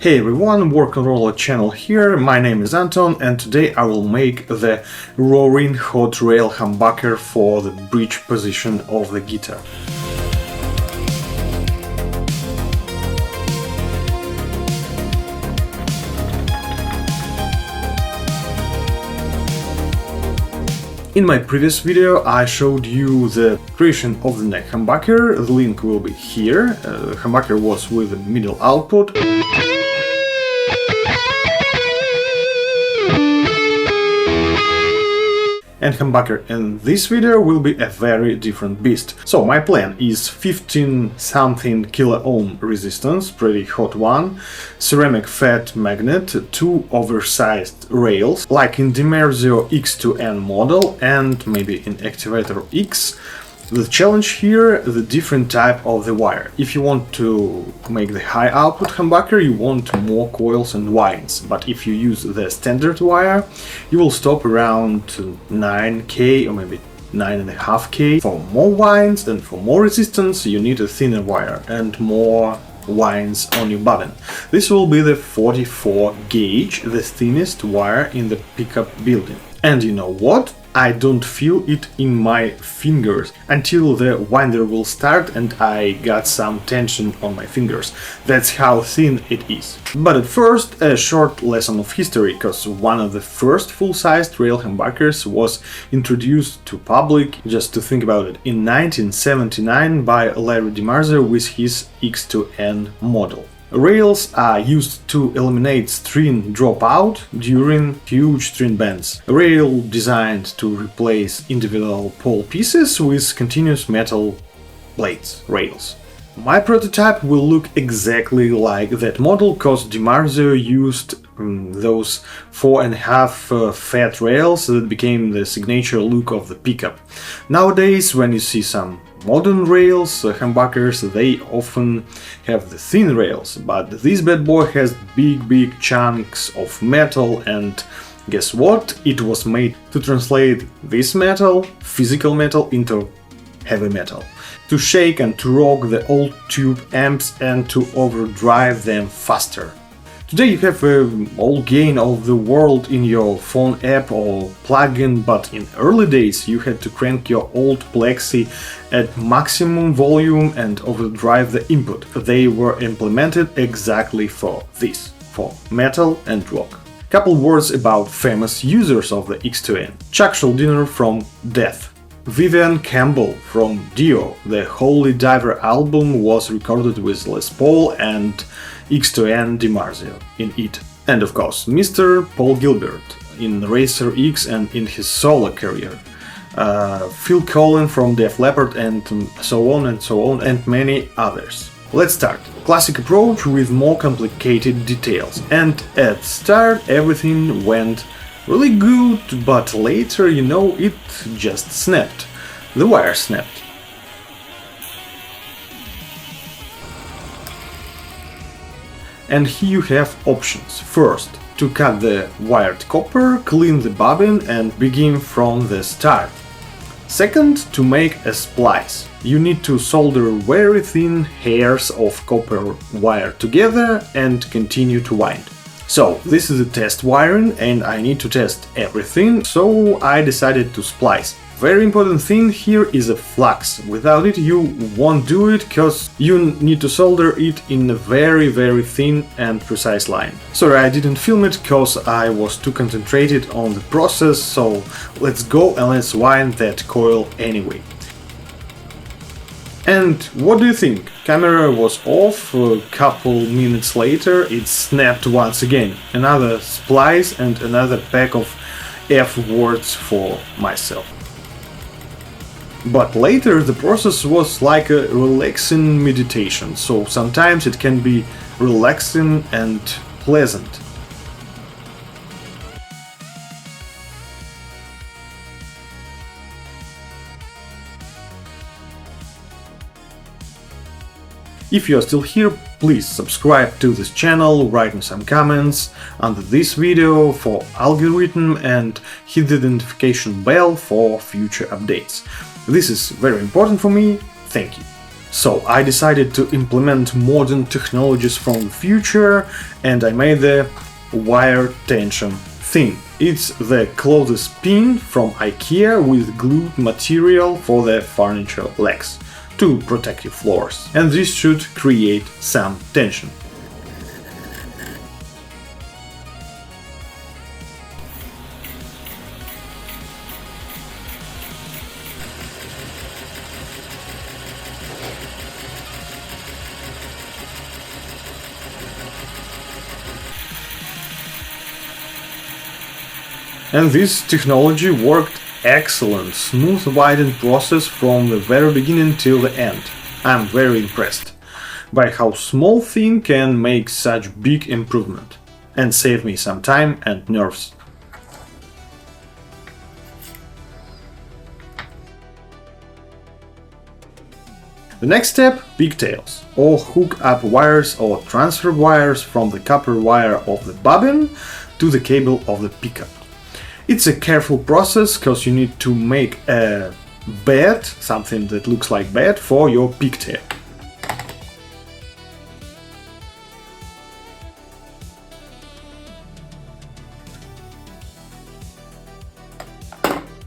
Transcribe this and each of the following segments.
Hey everyone, Work on Roller channel here, my name is Anton and today I will make the roaring hot rail humbucker for the bridge position of the guitar. In my previous video I showed you the creation of the neck humbucker, the link will be here. The humbucker was with the middle output. And humbucker in this video will be a very different beast. So my plan is 15 something kilo ohm resistance, pretty hot one, ceramic fat magnet, 2 oversized rails, like in Dimarzio X2N model and maybe in Activator X. The challenge here, the different type of the wire. If you want to make the high output humbucker, you want more coils and wires, but if you use the standard wire, you will stop around 9K or maybe 9.5K. For more wires and for more resistance, you need a thinner wire and more wires on your bobbin. This will be the 44 gauge, the thinnest wire in the pickup building. And you know what? I don't feel it in my fingers until the winder will start and I got some tension on my fingers. That's how thin it is. But at first, a short lesson of history, because one of the first full-sized rail humbuckers was introduced to public, just to think about it, in 1979 by Larry Dimarzio with his X2N model. Rails are used to eliminate string dropout during huge string bends. A rail designed to replace individual pole pieces with continuous metal plates, rails. My prototype will look exactly like that model, cause Dimarzio used those 4.5 fat rails that became the signature look of the pickup. Nowadays, when you see some modern rails, humbuckers, they often have the thin rails, but this bad boy has big chunks of metal, and guess what? It was made to translate this metal, physical metal, into heavy metal, to shake and to rock the old tube amps and to overdrive them faster. Today you have all gain of the world in your phone app or plugin, but in early days you had to crank your old Plexi at maximum volume and overdrive the input. They were implemented exactly for this, for metal and rock. Couple words about famous users of the X2N. Chuck Schuldiner from Death. Vivian Campbell from Dio. The Holy Diver album was recorded with Les Paul and X2N Dimarzio in it. And of course, Mr. Paul Gilbert in Racer X and in his solo career. Phil Collen from Def Leppard and so on, and many others. Let's start. Classic approach with more complicated details. And at start everything went really good, but later, you know, it just snapped. The wire snapped. And here you have options. First, to cut the wired copper, clean the bobbin and begin from the start. Second, to make a splice. You need to solder very thin hairs of copper wire together and continue to wind. So, this is a test wiring and I need to test everything, so I decided to splice. Very important thing here is a flux. Without it you won't do it, cause you need to solder it in a very thin and precise line. Sorry, I didn't film it cause I was too concentrated on the process, so let's go and let's wind that coil anyway. And what do you think? Camera was off, a couple minutes later it snapped once again. Another splice and another pack of F words for myself. But later the process was like a relaxing meditation, so sometimes it can be relaxing and pleasant. If you are still here, please subscribe to this channel, write me some comments under this video for algorithm and hit the notification bell for future updates. This is very important for me, thank you. So I decided to implement modern technologies from the future, and I made the wire tension thin. It's the closest pin from IKEA with glued material for the furniture legs to protect your floors, and this should create some tension. And this technology worked excellent, smooth widening process from the very beginning till the end. I'm very impressed by how small thing can make such big improvement and save me some time and nerves. The next step, pigtails, or hook up wires or transfer wires from the copper wire of the bobbin to the cable of the pickup. It's a careful process because you need to make a bed, something that looks like bed, for your pigtail.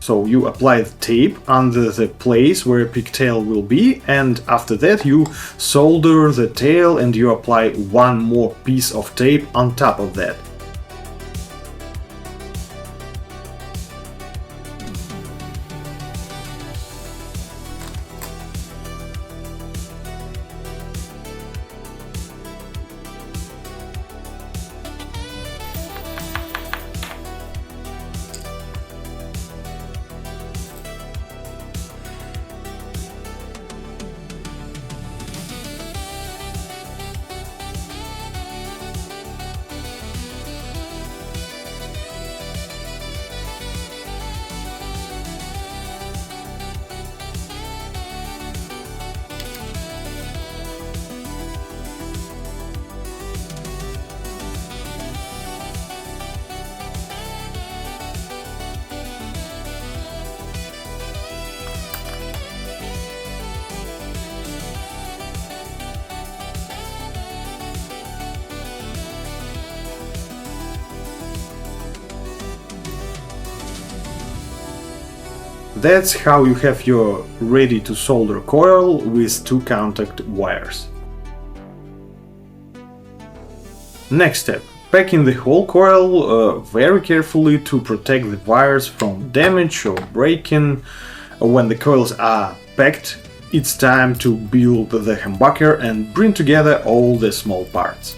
So you apply the tape under the place where a pigtail will be, and after that you solder the tail and you apply one more piece of tape on top of that. That's how you have your ready to solder coil with two contact wires. Next step, packing the whole coil very carefully to protect the wires from damage or breaking. When the coils are packed, it's time to build the humbucker and bring together all the small parts.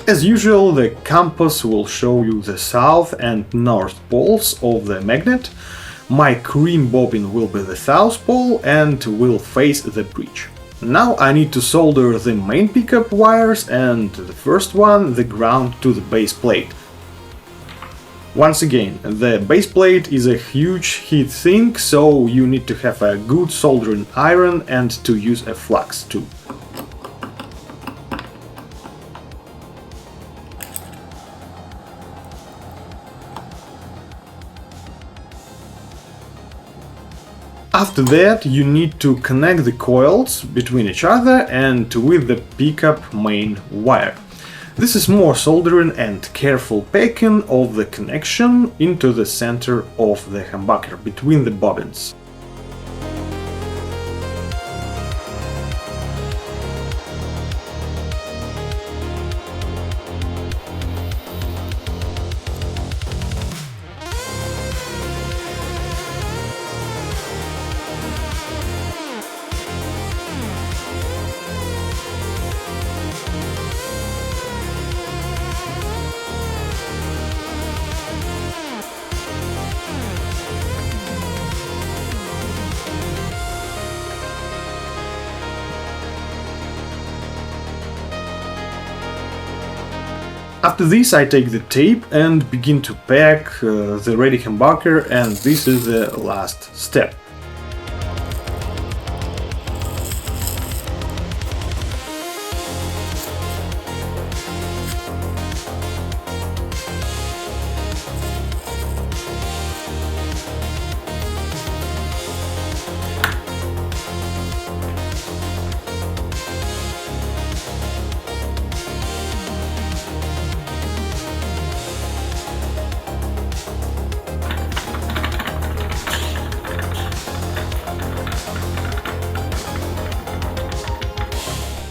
As usual, the compass will show you the south and north poles of the magnet. My cream bobbin will be the south pole and will face the bridge. Now I need to solder the main pickup wires and the first one, the ground, to the base plate. Once again, the base plate is a huge heat sink, so you need to have a good soldering iron and to use a flux too. After that, you need to connect the coils between each other and with the pickup main wire. This is more soldering and careful packing of the connection into the center of the humbucker between the bobbins. After this I take the tape and begin to pack the ready humbucker, and this is the last step.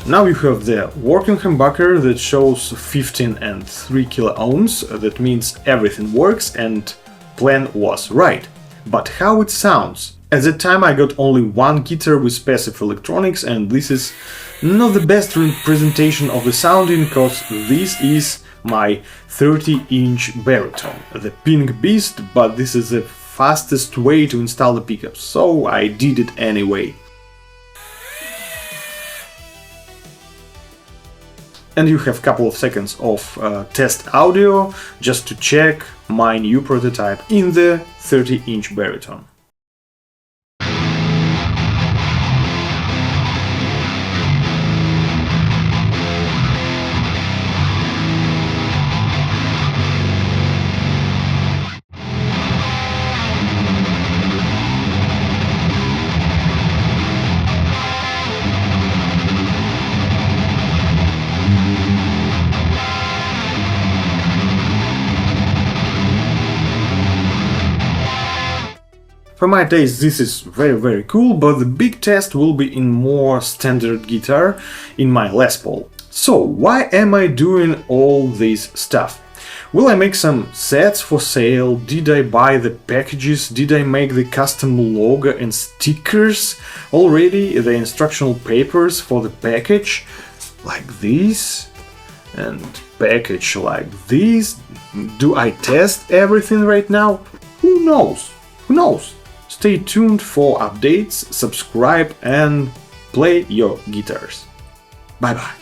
Now you have the working humbucker that shows 15 and 3 kilo ohms. That means everything works and plan was right. But how it sounds? At that time I got only one guitar with passive electronics, and this is not the best representation of the sounding, because this is my 30-inch baritone, the Pink Beast, but this is the fastest way to install the pickups, so I did it anyway. And you have a couple of seconds of test audio just to check my new prototype in the 30-inch baritone. For my taste this is very cool, but the big test will be in more standard guitar, in my Les Paul. So why am I doing all this stuff? Will I make some sets for sale? Did I buy the packages? Did I make the custom logo and stickers already? The instructional papers for the package like this and package like this? Do I test everything right now? Who knows? Who knows? Stay tuned for updates, subscribe and play your guitars. Bye bye.